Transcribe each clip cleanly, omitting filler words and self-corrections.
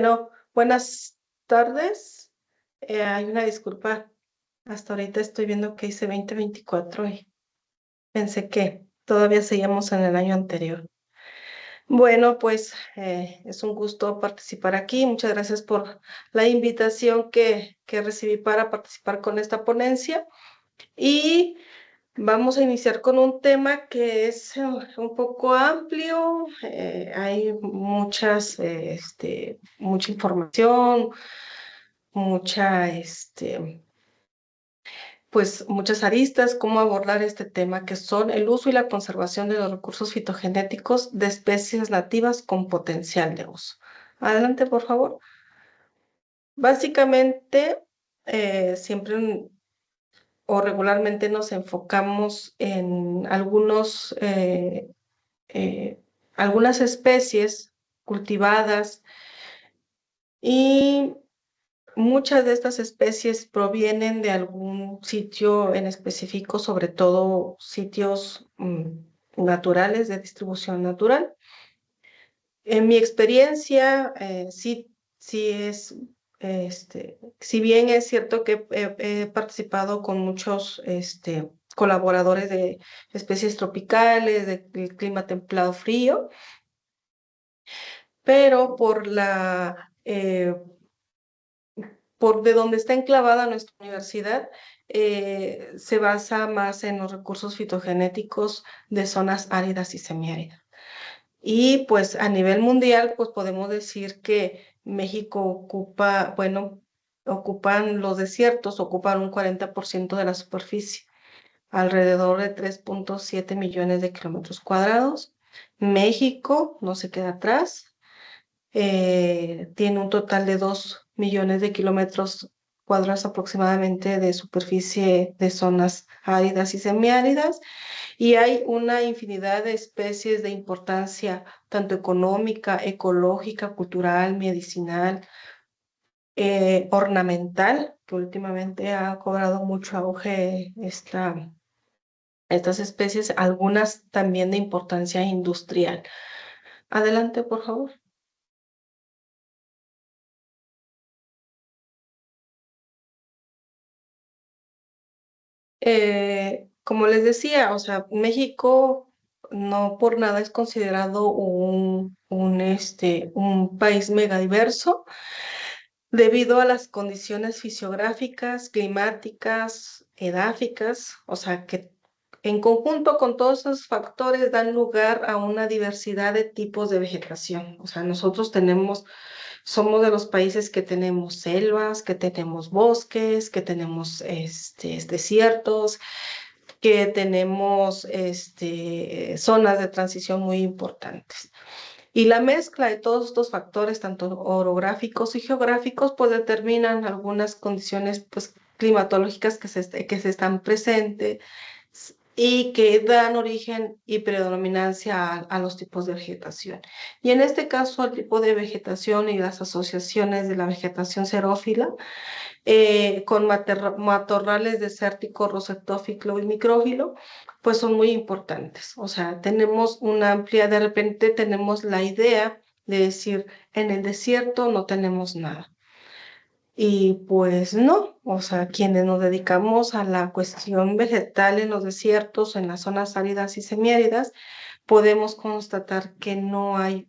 Bueno, buenas tardes. Hay una disculpa. Hasta ahorita estoy viendo que hice 2024 y pensé que todavía seguíamos en el año anterior. Bueno, pues es un gusto participar aquí. Muchas gracias por la invitación que recibí para participar con esta ponencia. Y vamos a iniciar con un tema que es un poco amplio. Hay mucha información, mucha, pues muchas aristas, cómo abordar este tema, que son el uso y la conservación de los recursos fitogenéticos de especies nativas con potencial de uso. Adelante, por favor. Básicamente, siempre o regularmente nos enfocamos en algunas especies cultivadas y muchas de estas especies provienen de algún sitio en específico, sobre todo sitios naturales de distribución natural. En mi experiencia, si bien es cierto que he participado con muchos colaboradores de especies tropicales, del clima templado frío, pero por de donde está enclavada nuestra universidad, se basa más en los recursos fitogenéticos de zonas áridas y semiáridas. Y pues a nivel mundial, pues podemos decir que México ocupan los desiertos, ocupan un 40% de la superficie, alrededor de 3.7 millones de kilómetros cuadrados. México no se queda atrás, tiene un total de 2 millones de kilómetros cuadrados aproximadamente de superficie de zonas áridas y semiáridas, y hay una infinidad de especies de importancia tanto económica, ecológica, cultural, medicinal, ornamental, que últimamente ha cobrado mucho auge estas especies, algunas también de importancia industrial. Adelante, por favor. Como les decía, o sea, México no por nada es considerado un país megadiverso debido a las condiciones fisiográficas, climáticas, edáficas, o sea, que en conjunto con todos esos factores dan lugar a una diversidad de tipos de vegetación. O sea, somos de los países que tenemos selvas, que tenemos bosques, que tenemos desiertos, que tenemos zonas de transición muy importantes. Y la mezcla de todos estos factores, tanto orográficos y geográficos, pues determinan algunas condiciones pues, climatológicas que se están presentes y que dan origen y predominancia a los tipos de vegetación. Y en este caso, el tipo de vegetación y las asociaciones de la vegetación xerófila con matorrales desérticos, rosetófilo y micrófilo, pues son muy importantes. O sea, de repente tenemos la idea de decir, en el desierto no tenemos nada. Y pues no, o sea, quienes nos dedicamos a la cuestión vegetal en los desiertos, en las zonas áridas y semiáridas, podemos constatar que no hay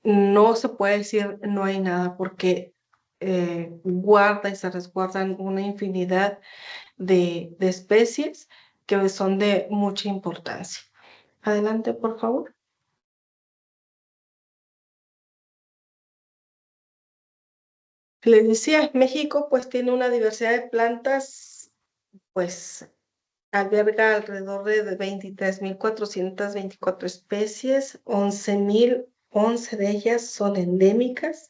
no se puede decir no hay nada porque guarda y se resguardan una infinidad de especies que son de mucha importancia. Adelante, por favor. Les decía, México pues tiene una diversidad de plantas, pues alberga alrededor de 23.424 especies, 11.011 de ellas son endémicas.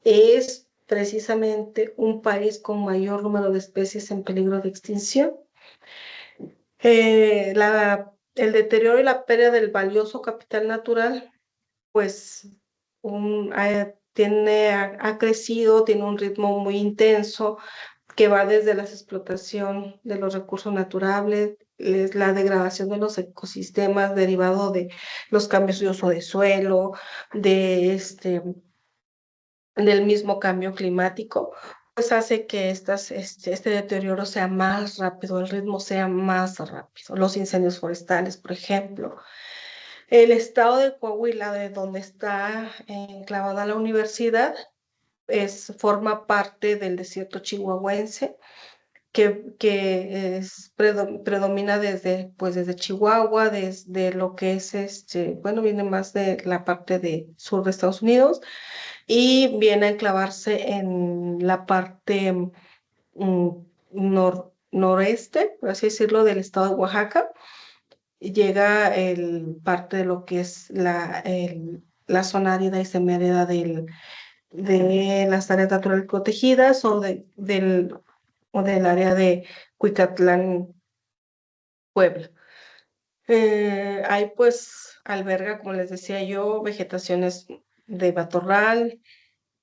Es precisamente un país con mayor número de especies en peligro de extinción. El deterioro y la pérdida del valioso capital natural, pues ha crecido, tiene un ritmo muy intenso que va desde la explotación de los recursos es la degradación de los ecosistemas derivado de los cambios de uso de suelo, de del mismo cambio climático, pues hace que este deterioro sea más rápido, el ritmo sea más rápido. Los incendios forestales, por ejemplo. El estado de Coahuila, de donde está enclavada la universidad, forma parte del desierto chihuahuense, que predomina desde Chihuahua, desde lo que es bueno, viene más de la parte de sur de Estados Unidos y viene a enclavarse en la parte mm, noreste, por así decirlo, del estado de Oaxaca. Y llega parte de lo que es la zona árida y semiárida de las áreas naturales protegidas o del área de Cuicatlán, Puebla. Ahí pues alberga, como les decía yo, vegetaciones de matorral,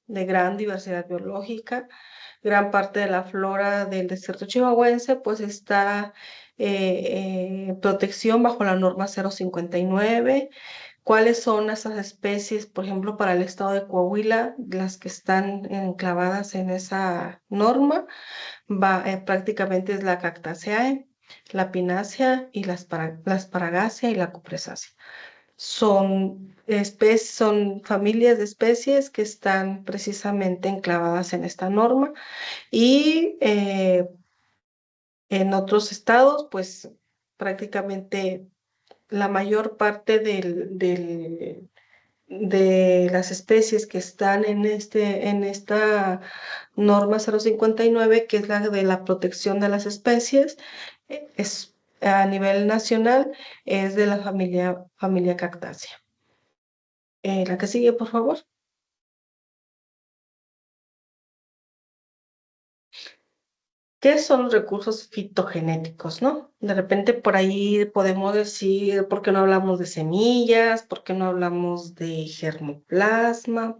de gran diversidad biológica. Gran parte de la flora del desierto chihuahuense pues está protección bajo la norma 059. ¿Cuáles son esas especies, por ejemplo, para el estado de Coahuila, las que están enclavadas en esa norma? Prácticamente es la Cactaceae, la Pinácea y la Asparagácea y la Cupresácea. Son familias de especies que están precisamente enclavadas en esta norma y en otros estados, pues prácticamente la mayor parte de las especies que están en esta norma 059, que es la de la protección de las especies, es a nivel nacional, es de la familia Cactácea. La que sigue, por favor. ¿Qué son los recursos fitogenéticos, no? De repente por ahí podemos decir, ¿por qué no hablamos de semillas? ¿Por qué no hablamos de germoplasma?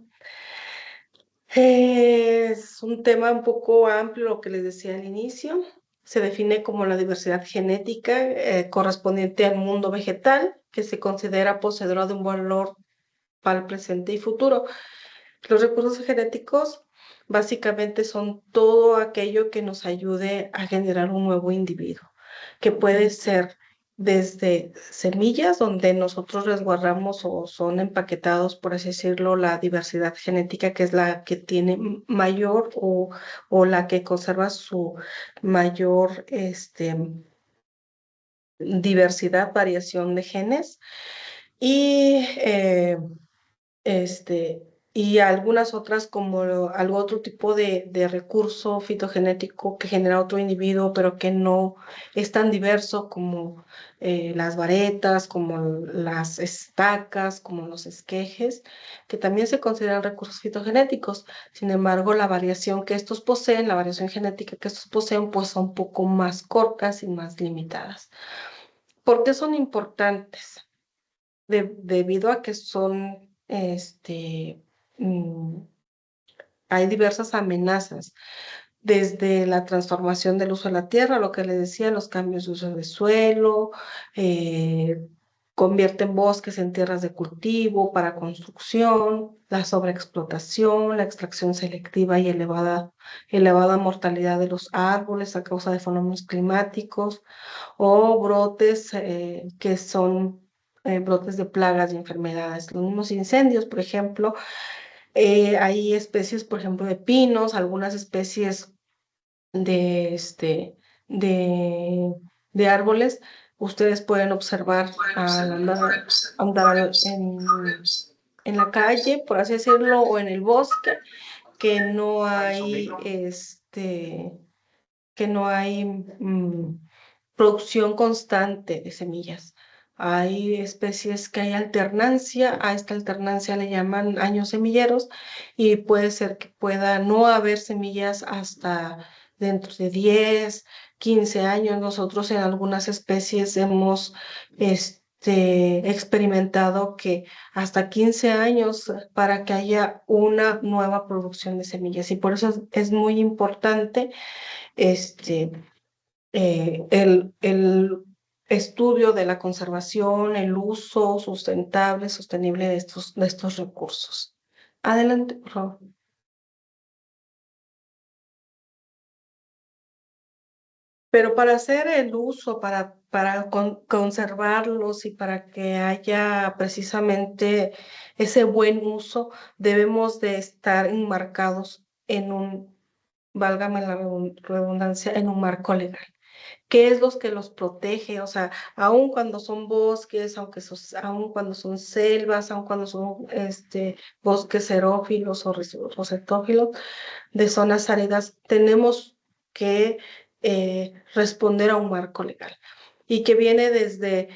Es un tema un poco amplio, lo que les decía al inicio. Se define como la diversidad genética correspondiente al mundo vegetal, que se considera poseedora de un valor para el presente y futuro. Los recursos genéticos básicamente son todo aquello que nos ayude a generar un nuevo individuo, que puede ser desde semillas donde nosotros resguardamos o son empaquetados, por así decirlo, la diversidad genética, que es la que tiene mayor o la que conserva su mayor diversidad, variación de genes. Y este, y algunas otras como algún otro tipo de recurso fitogenético que genera otro individuo, pero que no es tan diverso como las varetas, como las estacas, como los esquejes, que también se consideran recursos fitogenéticos. Sin embargo, la variación que estos poseen, la variación genética que estos poseen, pues son un poco más cortas y más limitadas. ¿Por qué son importantes? Debido a que mm, hay diversas amenazas, desde la transformación del uso de la tierra, lo que les decía, los cambios de uso de suelo, eh, convierten bosques en tierras de cultivo para construcción, la sobreexplotación, la extracción selectiva y elevada mortalidad de los árboles a causa de fenómenos climáticos o brotes que son brotes de plagas y enfermedades. Los mismos incendios, por ejemplo, hay especies, por ejemplo, de pinos, algunas especies de, de, de árboles. Ustedes pueden observar al andar en la calle, por así decirlo, o en el bosque, que no hay que no hay producción constante de semillas. Hay especies que hay alternancia, a esta alternancia le llaman años semilleros y puede ser que pueda no haber semillas hasta dentro de 10, 15 años. Nosotros en algunas especies hemos experimentado que hasta 15 años para que haya una nueva producción de semillas y por eso es muy importante este, el estudio de la conservación, el uso sostenible de estos recursos. Adelante, por favor. Pero para hacer el uso, para conservarlos y para que haya precisamente ese buen uso, debemos de estar enmarcados en un, válgame la redundancia, en un marco legal. ¿Qué es lo que los protege? O sea, aun cuando son bosques, aun cuando son selvas, aun cuando son bosques xerófilos o rosetófilos de zonas áridas, tenemos que responder a un marco legal y que viene desde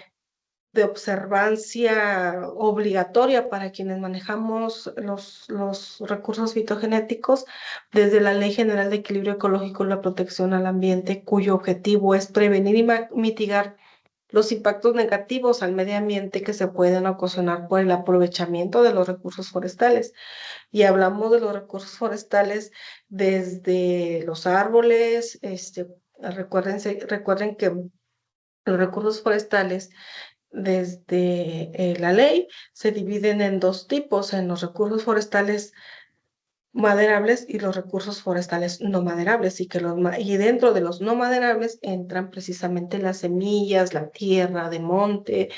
de observancia obligatoria para quienes manejamos los recursos fitogenéticos desde la Ley General de Equilibrio Ecológico y la Protección al Ambiente, cuyo objetivo es prevenir y mitigar los impactos negativos al medio ambiente que se pueden ocasionar por el aprovechamiento de los recursos forestales. Y hablamos de los recursos forestales desde los árboles, recuerden que los recursos forestales desde la ley se dividen en dos tipos, en los recursos forestales maderables y los recursos forestales no maderables, y dentro de los no maderables entran precisamente las semillas, la tierra de monte,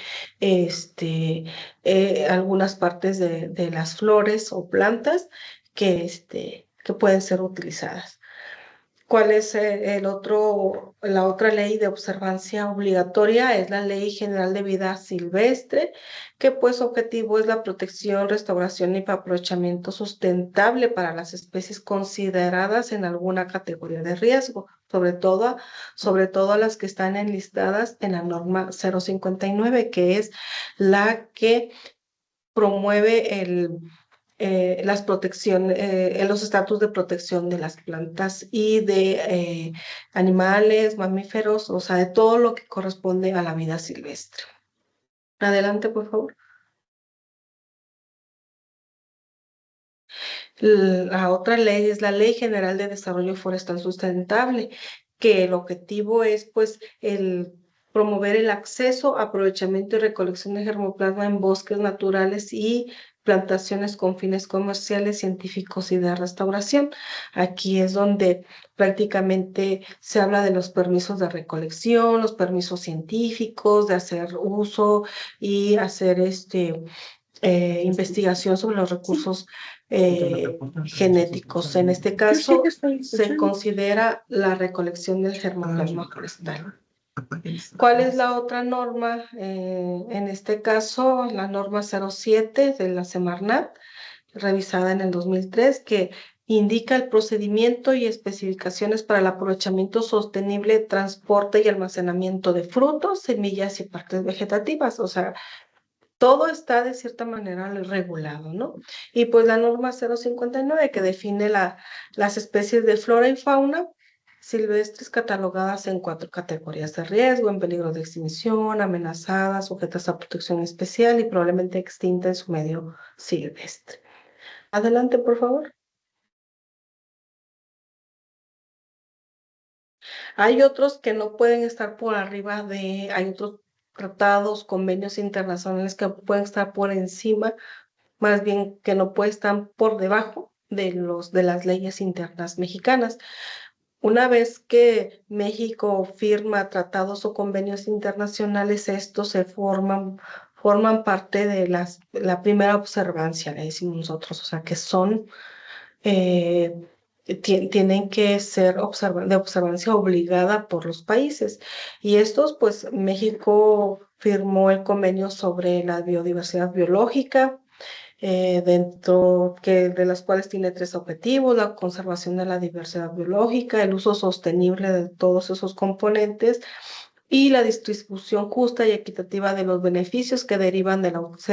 algunas partes de las flores o plantas que pueden ser utilizadas. ¿Cuál es la otra ley de observancia obligatoria? Es la Ley General de Vida Silvestre, que pues objetivo es la protección, restauración y aprovechamiento sustentable para las especies consideradas en alguna categoría de riesgo, sobre todo las que están enlistadas en la norma 059, que es la que promueve las los estatus de protección de las plantas y de animales, mamíferos, o sea, de todo lo que corresponde a la vida silvestre. Adelante, por favor. La otra ley es la Ley General de Desarrollo Forestal Sustentable, que el objetivo es, pues, el promover el acceso, aprovechamiento y recolección de germoplasma en bosques naturales y plantaciones con fines comerciales, científicos y de restauración. Aquí es donde prácticamente se habla de los permisos de recolección, los permisos científicos, de hacer uso y hacer investigación sobre los recursos genéticos. En este caso, se considera la recolección del germoplasma forestal. ¿Cuál es la otra norma? En este caso, la norma 07 de la Semarnat, revisada en el 2003, que indica el procedimiento y especificaciones para el aprovechamiento sostenible, transporte y almacenamiento de frutos, semillas y partes vegetativas. O sea, todo está de cierta manera regulado, ¿no? Y pues la norma 059 que define las especies de flora y fauna silvestres catalogadas en 4 categorías de riesgo: en peligro de extinción, amenazadas, sujetas a protección especial y probablemente extinta en su medio silvestre. Adelante, por favor. Hay otros que no pueden estar por arriba hay otros tratados, convenios internacionales que pueden estar por encima, más bien que no pueden estar por debajo de las leyes internas mexicanas. Una vez que México firma tratados o convenios internacionales, estos forman parte de la primera observancia, le decimos nosotros, o sea, que son eh, tienen que ser de observancia obligada por los países. Y estos, pues México firmó el convenio sobre la biodiversidad biológica, de las cuales tiene 3 objetivos: la conservación de la diversidad biológica, el uso sostenible de todos esos componentes y la distribución justa y equitativa de los beneficios que se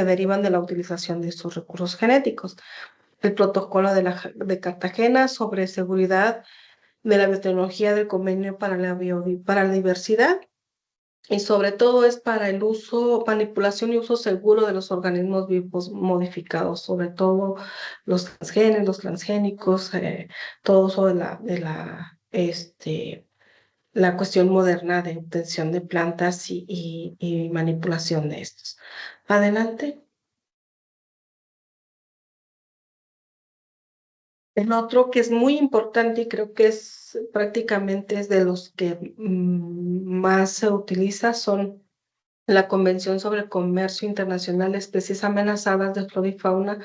derivan de la utilización de estos recursos genéticos. El protocolo de Cartagena sobre seguridad de la biotecnología del convenio para la diversidad, y sobre todo es para el uso, manipulación y uso seguro de los organismos vivos modificados, sobre todo los transgenes, los transgénicos, todo eso la cuestión moderna de obtención de plantas y manipulación de estos. Adelante. El otro que es muy importante y creo que es prácticamente es de los que más se utiliza son la Convención sobre el Comercio Internacional de Especies Amenazadas de Flora y Fauna,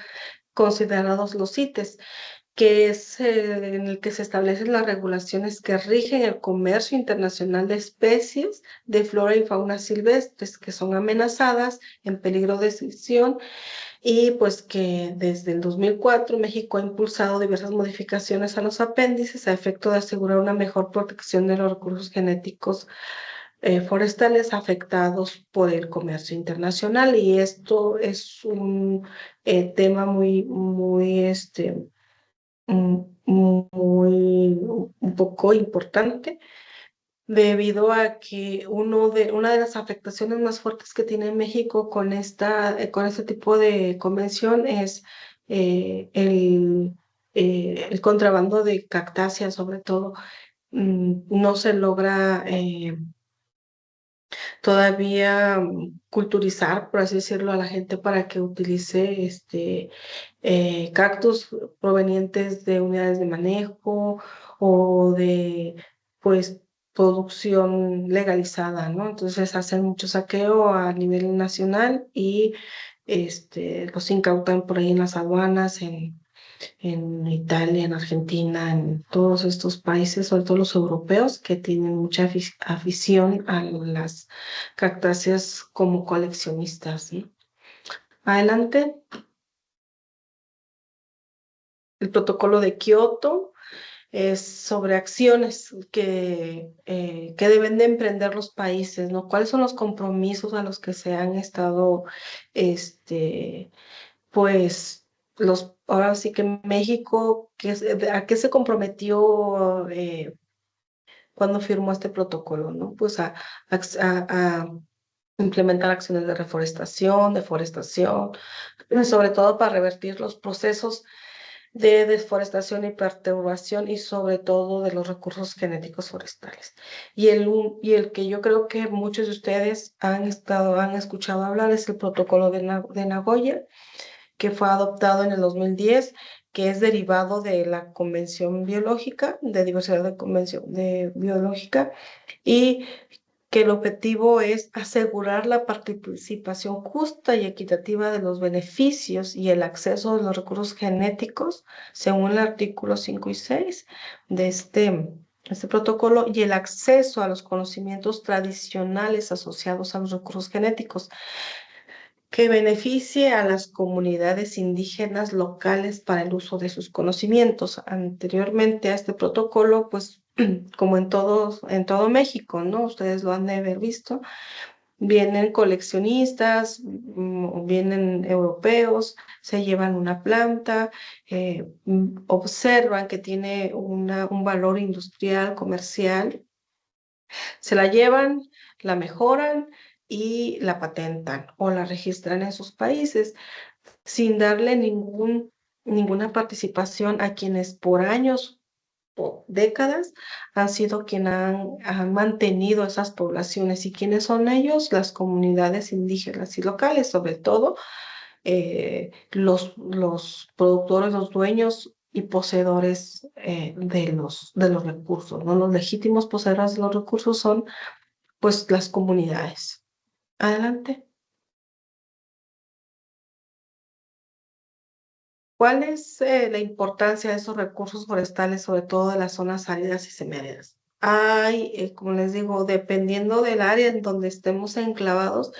considerados los CITES, que es en el que se establecen las regulaciones que rigen el comercio internacional de especies de flora y fauna silvestres que son amenazadas, en peligro de extinción, y pues que desde el 2004 México ha impulsado diversas modificaciones a los apéndices a efecto de asegurar una mejor protección de los recursos genéticos forestales afectados por el comercio internacional. Y esto es un tema muy, un poco importante, debido a que una de las afectaciones más fuertes que tiene México con este tipo de convención es el contrabando de cactáceas, sobre todo. No se logra todavía culturizar, por así decirlo, a la gente para que utilice cactus provenientes de unidades de manejo o de, pues, producción legalizada, ¿no? Entonces hacen mucho saqueo a nivel nacional y los incautan por ahí en las aduanas, en Italia, en Argentina, en todos estos países, sobre todo los europeos, que tienen mucha afición a las cactáceas como coleccionistas, ¿sí? Adelante, el protocolo de Kioto es sobre acciones que deben de emprender los países, ¿no? ¿Cuáles son los compromisos a los que se han estado, este, pues, ahora sí que México, ¿a qué se comprometió cuando firmó este protocolo, ¿no? Pues a implementar acciones de reforestación, deforestación, sobre todo para revertir los procesos de deforestación y perturbación y sobre todo de los recursos genéticos forestales. Y el que yo creo que muchos de ustedes han escuchado hablar es el protocolo de Nagoya, que fue adoptado en el 2010, que es derivado de la Convención Biológica, de Diversidad de Convención Biológica, y que el objetivo es asegurar la participación justa y equitativa de los beneficios y el acceso a los recursos genéticos, según el artículo 5 y 6 de este protocolo, y el acceso a los conocimientos tradicionales asociados a los recursos genéticos, que beneficie a las comunidades indígenas locales para el uso de sus conocimientos. Anteriormente a este protocolo, pues como en todo México, ¿no? Ustedes lo han de haber visto. Vienen coleccionistas, vienen europeos, se llevan una planta, observan que tiene un valor industrial, comercial, se la llevan, la mejoran y la patentan o la registran en sus países sin darle ninguna participación a quienes por años o décadas han sido quienes han mantenido esas poblaciones. ¿Y quiénes son ellos? Las comunidades indígenas y locales, sobre todo los productores, los dueños y poseedores de los recursos, ¿no? Los legítimos poseedores de los recursos son pues las comunidades. Adelante. ¿Cuál es la importancia de esos recursos forestales, sobre todo de las zonas áridas y semiáridas? Hay, como les digo, dependiendo del área en donde estemos enclavados,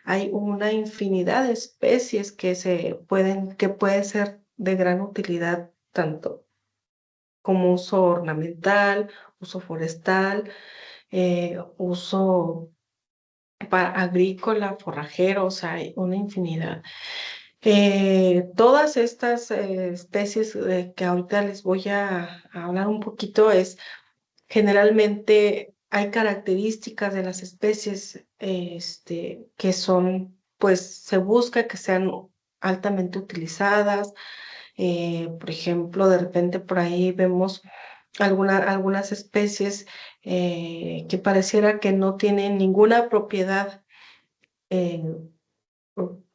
hay una infinidad de especies que pueden ser de gran utilidad, tanto como uso ornamental, uso forestal, uso para agrícola, forrajero, o sea, hay una infinidad. Todas estas especies que ahorita les voy a hablar un poquito generalmente hay características de las especies que son, pues se busca que sean altamente utilizadas. Por ejemplo, de repente por ahí vemos algunas especies que pareciera que no tienen ninguna propiedad, eh,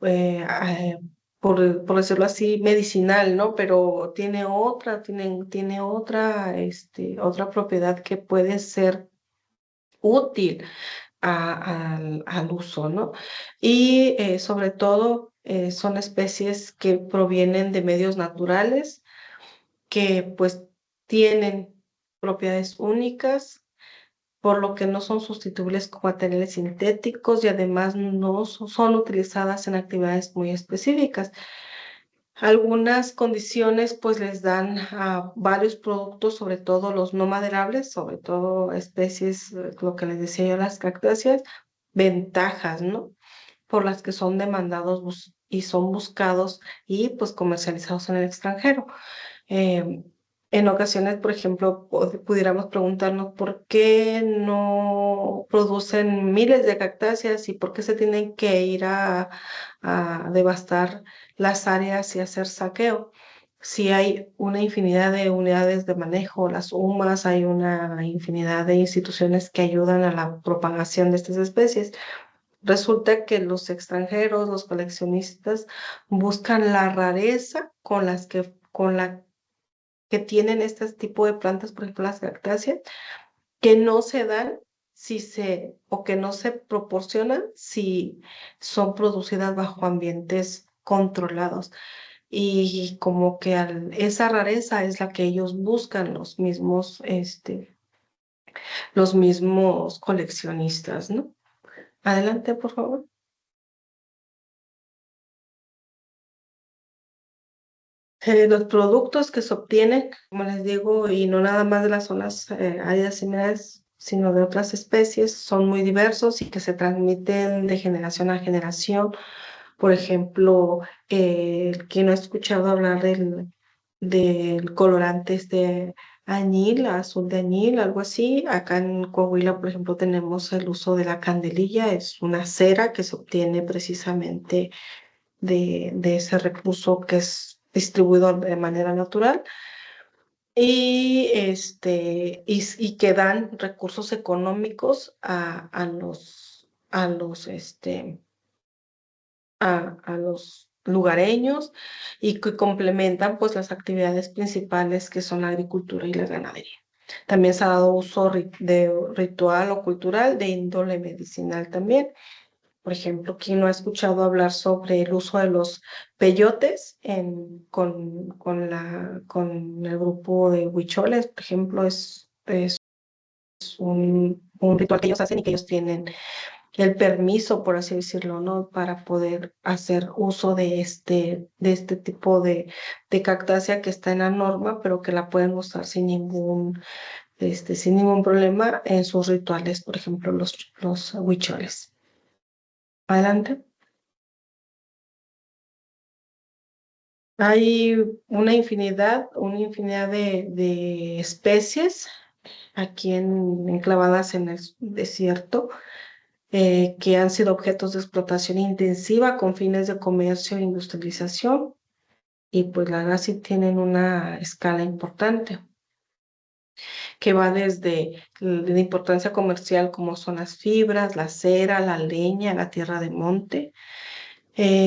eh, por decirlo así, medicinal, ¿no? Pero tiene otra propiedad que puede ser útil al uso, ¿no? Y sobre todo son especies que provienen de medios naturales, que pues tienen propiedades únicas, por lo que no son sustituibles con materiales sintéticos y además no son utilizadas en actividades muy específicas. Algunas condiciones pues les dan a varios productos, sobre todo los no maderables, sobre todo especies, lo que les decía yo, las cactáceas, ventajas, ¿no? Por las que son demandados y son buscados y pues comercializados en el extranjero. Eh, en ocasiones, por ejemplo, pudiéramos preguntarnos por qué no producen miles de cactáceas y por qué se tienen que ir a devastar las áreas y hacer saqueo. Si hay una infinidad de unidades de manejo, las UMAS, hay una infinidad de instituciones que ayudan a la propagación de estas especies. Resulta que los extranjeros, los coleccionistas, buscan la rareza con la que tienen este tipo de plantas, por ejemplo, las cactáceas, que no se dan o que no se proporcionan si son producidas bajo ambientes controlados. Y como que esa rareza es la que ellos buscan los mismos coleccionistas, ¿no? Adelante, por favor. Los productos que se obtienen, como les digo, y no nada más de las zonas áridas similares, sino de otras especies, son muy diversos y que se transmiten de generación a generación. Por ejemplo, quien no ha escuchado hablar del colorante añil, azul de añil, algo así. Acá en Coahuila, por ejemplo, tenemos el uso de la candelilla, es una cera que se obtiene precisamente de ese recurso que es distribuido de manera natural y que dan recursos económicos a los lugareños y que complementan pues las actividades principales que son la agricultura y la ganadería. También se ha dado uso de ritual o cultural de índole medicinal también. Por ejemplo, ¿quién no ha escuchado hablar sobre el uso de los peyotes con el grupo de huicholes? Por ejemplo, es un ritual que ellos hacen y que ellos tienen el permiso, por así decirlo, ¿no? Para poder hacer uso de este tipo de cactácea que está en la norma, pero que la pueden usar sin ningún problema en sus rituales, por ejemplo, los huicholes. Adelante. Hay una infinidad de especies aquí enclavadas en el desierto, que han sido objetos de explotación intensiva con fines de comercio e industrialización, y pues la verdad sí tienen una escala importante, que va desde la importancia comercial como son las fibras, la cera, la leña, la tierra de monte,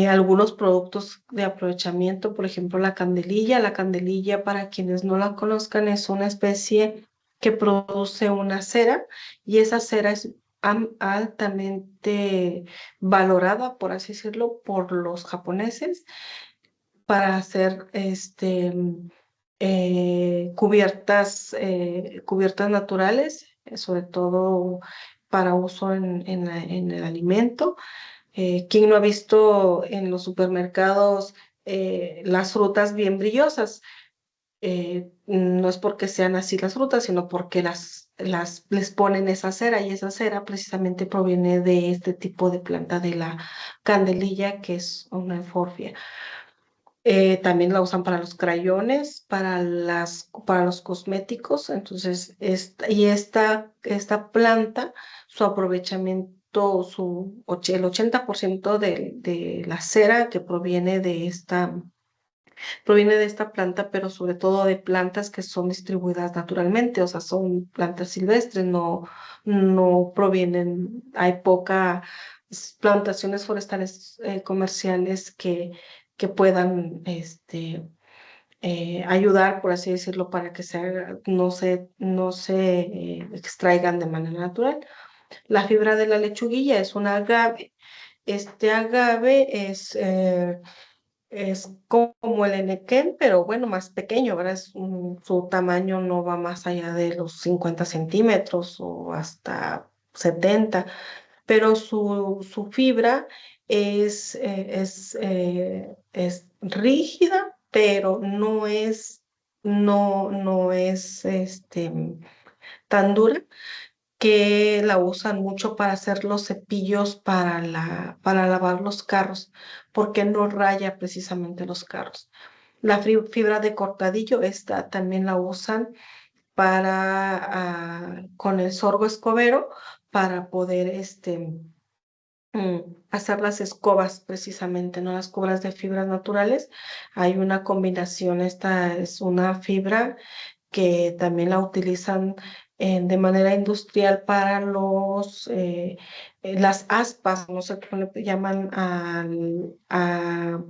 algunos productos de aprovechamiento, por ejemplo, la candelilla. La candelilla, para quienes no la conozcan, es una especie que produce una cera y esa cera es altamente valorada, por así decirlo, por los japoneses para hacer cubiertas naturales, sobre todo para uso en el alimento. ¿Quién no ha visto en los supermercados las frutas bien brillosas? No es porque sean así las frutas, sino porque les ponen esa cera y esa cera precisamente proviene de este tipo de planta de la candelilla, que es una euforbia. También la usan para los crayones, para los cosméticos. Entonces, esta planta, su aprovechamiento, el 80% de la cera que proviene proviene de esta planta, pero sobre todo de plantas que son distribuidas naturalmente, o sea, son plantas silvestres, no provienen, hay pocas plantaciones forestales comerciales que puedan ayudar, por así decirlo, para que no se extraigan de manera natural. La fibra de la lechuguilla es un agave. Este agave es como el enequén, pero bueno, más pequeño, ¿verdad? Su tamaño no va más allá de los 50 centímetros o hasta 70, pero su fibra es rígida, pero no es tan dura, que la usan mucho para hacer los cepillos para lavar los carros, porque no raya precisamente los carros. La fibra de cortadillo, esta también la usan con el sorgo escobero para poder hacer las escobas precisamente, ¿no? Las escobas de fibras naturales. Hay una combinación, esta es una fibra que también la utilizan de manera industrial para las aspas, no sé cómo le llaman a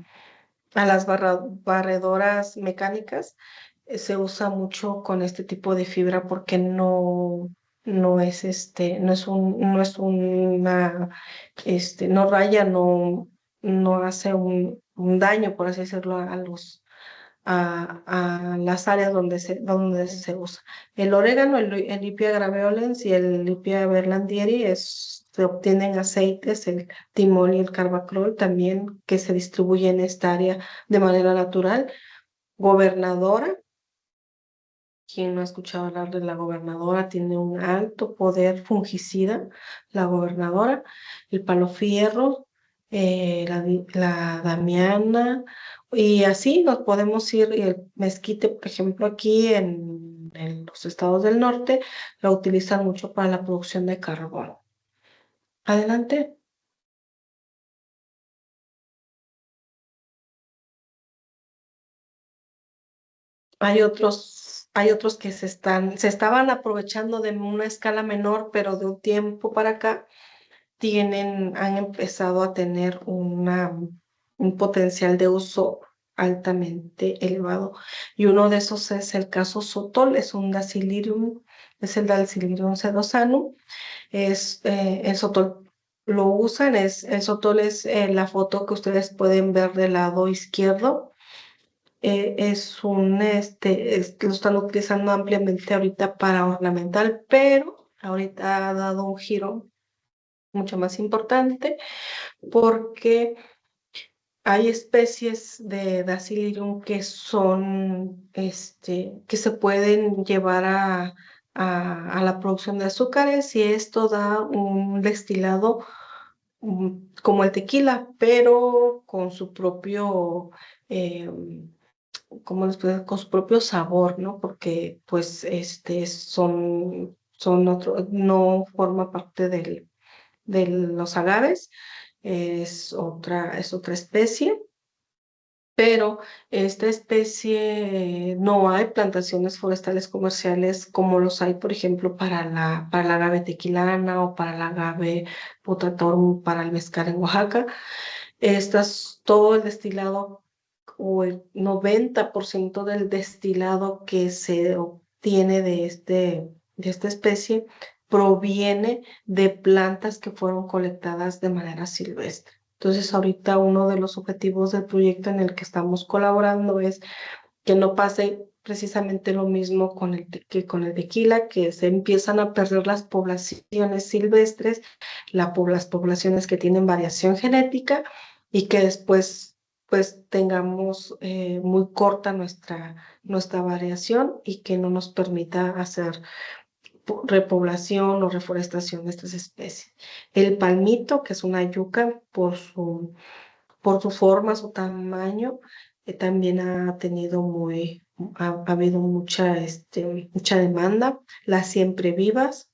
las barredoras mecánicas. Se usa mucho con este tipo de fibra porque no raya, no hace un daño, por así decirlo, a las áreas donde se usa. El orégano, el Lipia graveolens y el Lipia berlandieri se obtienen aceites, el timol y el carbacrol también, que se distribuyen en esta área de manera natural. Gobernadora, quien no ha escuchado hablar de la gobernadora, tiene un alto poder fungicida, la gobernadora, el palo fierro, la damiana, y así nos podemos ir. Y el mezquite, por ejemplo, aquí en los estados del norte, lo utilizan mucho para la producción de carbón. Adelante. Hay otros que se estaban aprovechando de una escala menor, pero de un tiempo para acá han empezado a tener un potencial de uso altamente elevado. Y uno de esos es el caso Sotol, es el Dacilirium sedosanum. El Sotol lo usan, el Sotol es la foto que ustedes pueden ver del lado izquierdo. Lo están utilizando ampliamente ahorita para ornamental, pero ahorita ha dado un giro mucho más importante porque hay especies de Dacilirium que se pueden llevar a la producción de azúcares, y esto da un destilado como el tequila, pero con su propio, eh, con su propio sabor, ¿no? Porque pues no forma parte de los agaves, es otra especie, pero esta especie no hay plantaciones forestales comerciales como los hay, por ejemplo, para la agave tequilana o para la agave putatorm, para el mezcal en Oaxaca. Todo el destilado, o el 90% del destilado que se obtiene de esta especie proviene de plantas que fueron colectadas de manera silvestre. Entonces, ahorita uno de los objetivos del proyecto en el que estamos colaborando es que no pase precisamente lo mismo que con el tequila, que se empiezan a perder las poblaciones silvestres, las poblaciones que tienen variación genética, y que después pues tengamos muy corta nuestra variación, y que no nos permita hacer repoblación o reforestación de estas especies. El palmito, que es una yuca, por su forma, su tamaño, también ha habido mucha demanda. Las siempre vivas,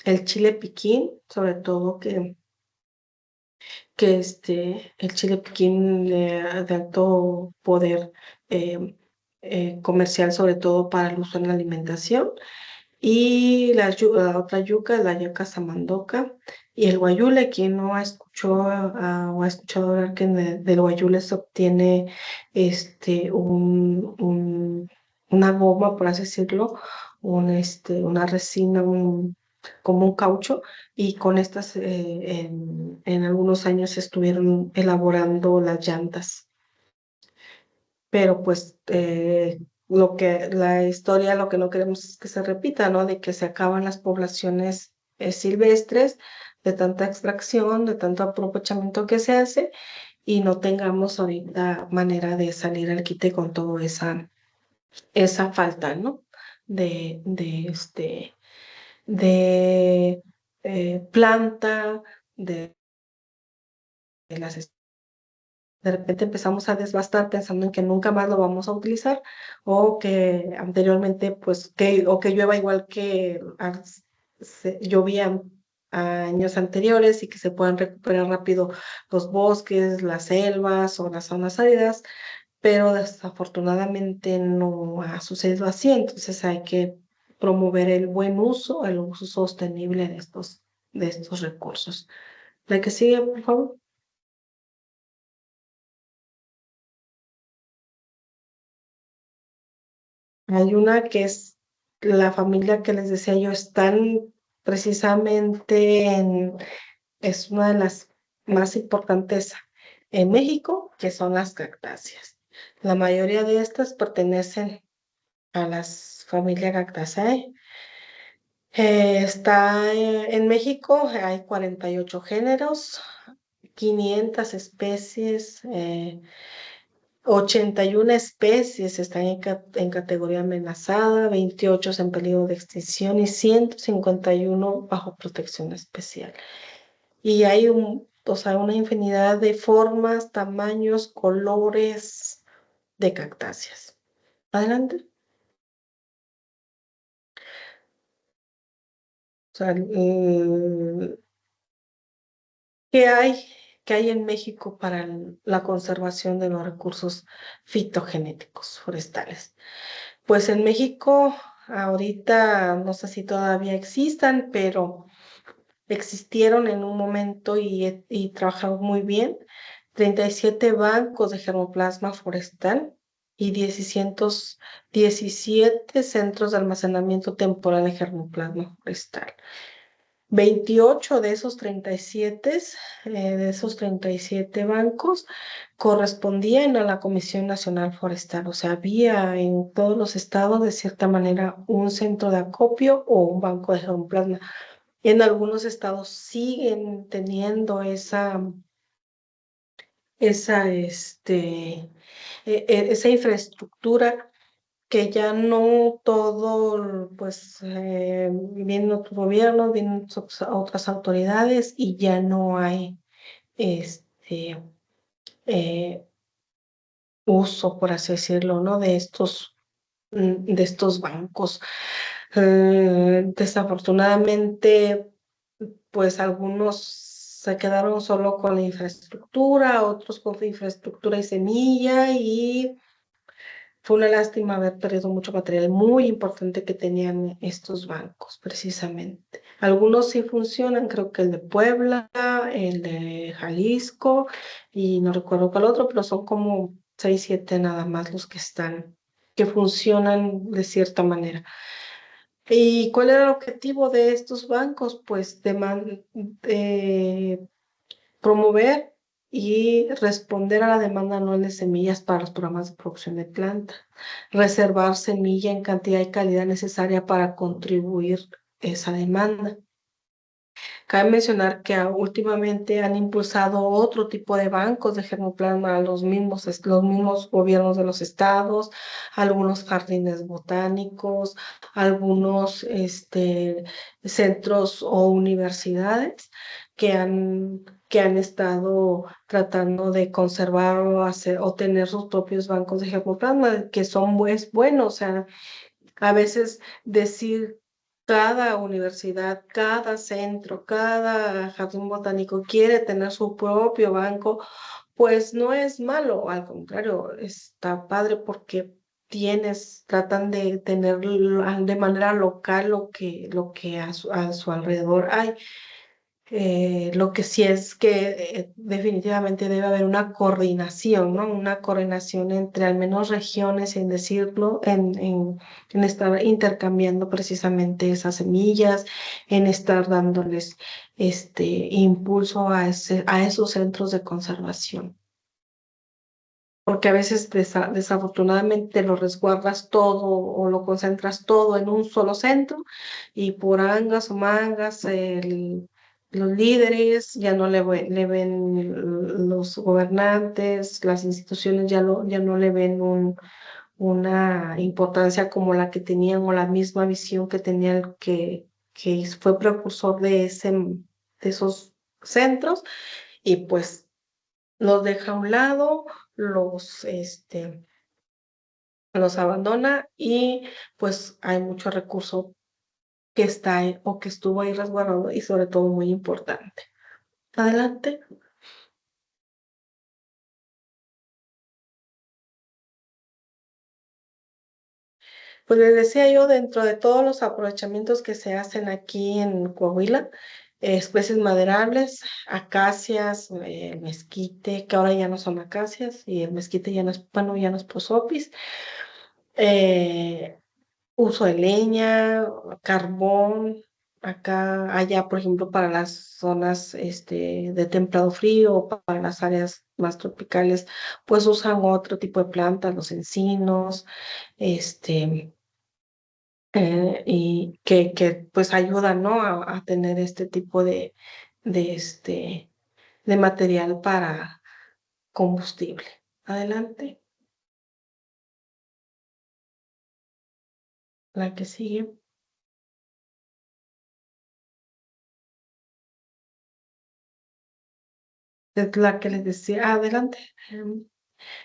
el chile piquín, sobre todo, que el chile piquín de alto poder eh, comercial, sobre todo para el uso en la alimentación. Y la otra yuca, la yuca samandoca y el guayule. Quien no escuchó o ha escuchado hablar que del guayule se obtiene una goma, por así decirlo, una resina, como un caucho, y con estas en algunos años se estuvieron elaborando las llantas. Pero pues la historia, lo que no queremos es que se repita, ¿no? De que se acaban las poblaciones silvestres, de tanta extracción, de tanto aprovechamiento que se hace, y no tengamos ahorita manera de salir al quite con toda esa falta, ¿no? De de planta, de las de repente empezamos a desbastar pensando en que nunca más lo vamos a utilizar, o que anteriormente, pues, o que llueva igual que llovía años anteriores, y que se puedan recuperar rápido los bosques, las selvas o las zonas áridas, pero desafortunadamente no ha sucedido así. Entonces hay que promover el buen uso, el uso sostenible de estos recursos. La que sigue, por favor. Hay una que es la familia que les decía yo, están precisamente es una de las más importantes en México, que son las cactáceas. La mayoría de estas pertenecen a las familias Cactaceae. En México hay 48 géneros, 500 especies, 81 especies están en categoría amenazada, 28 en peligro de extinción y 151 bajo protección especial. Y hay o sea, una infinidad de formas, tamaños, colores de cactáceas. Adelante. O sea, ¿qué hay, qué hay en México para la conservación de los recursos fitogenéticos forestales? Pues en México, ahorita no sé si todavía existan, pero existieron en un momento y trabajaron muy bien. 37 bancos de germoplasma forestal y 17 centros de almacenamiento temporal de germoplasma forestal. 28 de esos 37 bancos correspondían a la Comisión Nacional Forestal. O sea, había en todos los estados, de cierta manera, un centro de acopio o un banco de germoplasma. En algunos estados siguen teniendo esa infraestructura, que ya no todo, pues, vienen otros gobiernos, vienen otras autoridades, y ya no hay este eh, uso, por así decirlo, ¿no? De estos bancos. Desafortunadamente, pues algunos se quedaron solo con la infraestructura, otros con infraestructura y semilla, y fue una lástima haber perdido mucho material muy importante que tenían estos bancos, precisamente. Algunos sí funcionan, creo que el de Puebla, el de Jalisco, y no recuerdo cuál otro, pero son como 6, 7 nada más los que funcionan de cierta manera. ¿Y cuál era el objetivo de estos bancos? Pues de promover y responder a la demanda anual de semillas para los programas de producción de planta, reservar semilla en cantidad y calidad necesaria para contribuir esa demanda. Cabe mencionar que últimamente han impulsado otro tipo de bancos de germoplasma a los mismos gobiernos de los estados, algunos jardines botánicos, algunos centros o universidades que han estado tratando de conservar o tener sus propios bancos de germoplasma, que son buenos. O sea, a veces decir cada universidad, cada centro, cada jardín botánico quiere tener su propio banco, pues no es malo, al contrario, está padre porque tratan de tener de manera local lo que a su alrededor hay. Lo que sí es que definitivamente debe haber una coordinación, ¿no? Una coordinación entre al menos regiones, en decirlo, en estar intercambiando precisamente esas semillas, en estar dándoles impulso a esos centros de conservación. Porque a veces desafortunadamente lo resguardas todo o lo concentras todo en un solo centro y por angas o mangas los líderes ya no le ven los gobernantes, las instituciones ya no le ven una importancia como la que tenían o la misma visión que tenía el que fue precursor de esos centros y pues los deja a un lado, los abandona y pues hay mucho recurso que está ahí, o que estuvo ahí resguardado y sobre todo muy importante. Adelante. Pues les decía yo, dentro de todos los aprovechamientos que se hacen aquí en Coahuila, especies maderables, acacias, el mezquite, que ahora ya no son acacias, y el mezquite ya no es, bueno, ya no es prosopis, eh, uso de leña, carbón, acá, allá, por ejemplo, para las zonas de templado frío o para las áreas más tropicales, pues usan otro tipo de plantas, los encinos, este, y que pues ayudan, ¿no? A tener este tipo de, este, de material para combustible. Adelante, la que sigue. Es la que les decía, adelante.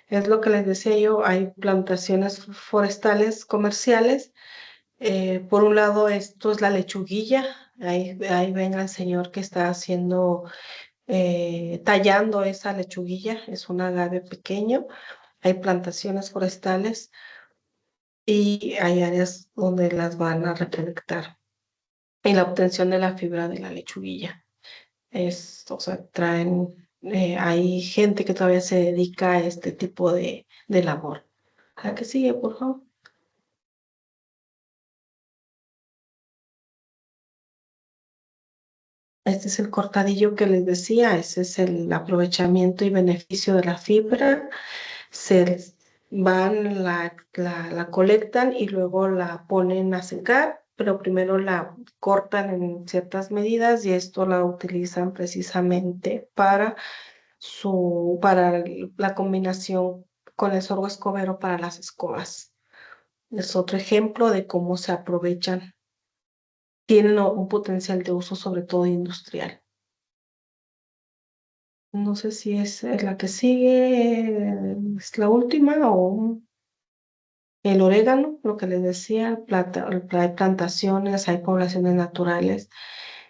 Es lo que les decía yo, hay plantaciones forestales comerciales. Por un lado, esto es la lechuguilla. Ahí ven al señor que está tallando esa lechuguilla. Es un agave pequeño. Hay plantaciones forestales y hay áreas donde las van a recolectar. Y la obtención de la fibra de la lechuguilla. O sea, hay gente que todavía se dedica a este tipo de labor. ¿La que sigue, por favor? Este es el cortadillo que les decía, ese es el aprovechamiento y beneficio de la fibra. Se la colectan y luego la ponen a secar, pero primero la cortan en ciertas medidas y esto la utilizan precisamente para la combinación con el sorgo escobero para las escobas. Es otro ejemplo de cómo se aprovechan. Tienen un potencial de uso sobre todo industrial. No sé si es la que sigue, es la última o el orégano, lo que les decía, hay plantaciones, hay poblaciones naturales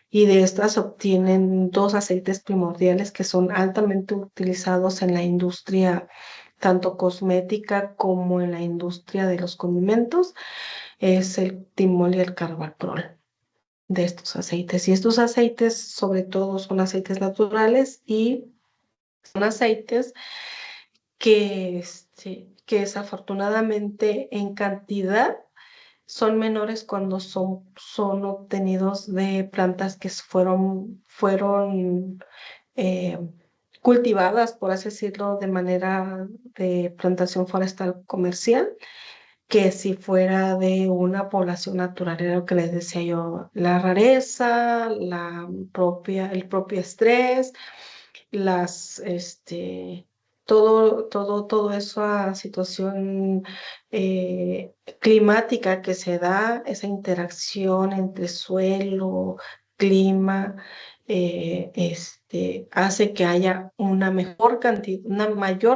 y de estas se obtienen dos aceites primordiales que son altamente utilizados en la industria, tanto cosmética como en la industria de los condimentos, es el timol y el carbaprol de estos aceites. Y estos aceites sobre todo son aceites naturales y son aceites que desafortunadamente en cantidad son menores cuando son obtenidos de plantas que fueron eh, cultivadas, por así decirlo, de manera de plantación forestal comercial, que si fuera de una población natural, era lo que les decía yo, la rareza, el propio estrés toda esa situación climática que se da, esa interacción entre suelo, clima, hace que haya una mayor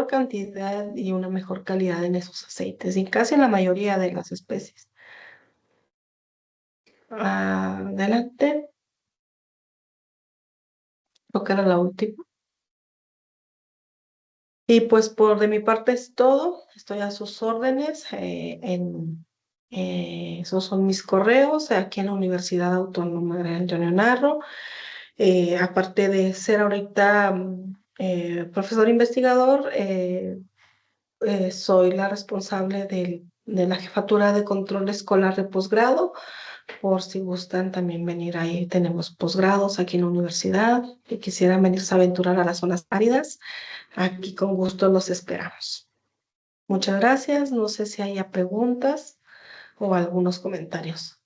cantidad y una mejor calidad en esos aceites, y casi en la mayoría de las especies. Adelante, creo que era la última. Y pues por de mi parte es todo. Estoy a sus órdenes. Esos son mis correos aquí en la Universidad Autónoma de Antonio Narro. Aparte de ser ahorita profesor investigador, soy la responsable de la jefatura de control escolar de posgrado. Por si gustan también venir ahí, tenemos posgrados aquí en la universidad y quisieran venirse a aventurar a las zonas áridas, aquí con gusto los esperamos. Muchas gracias. No sé si haya preguntas o algunos comentarios.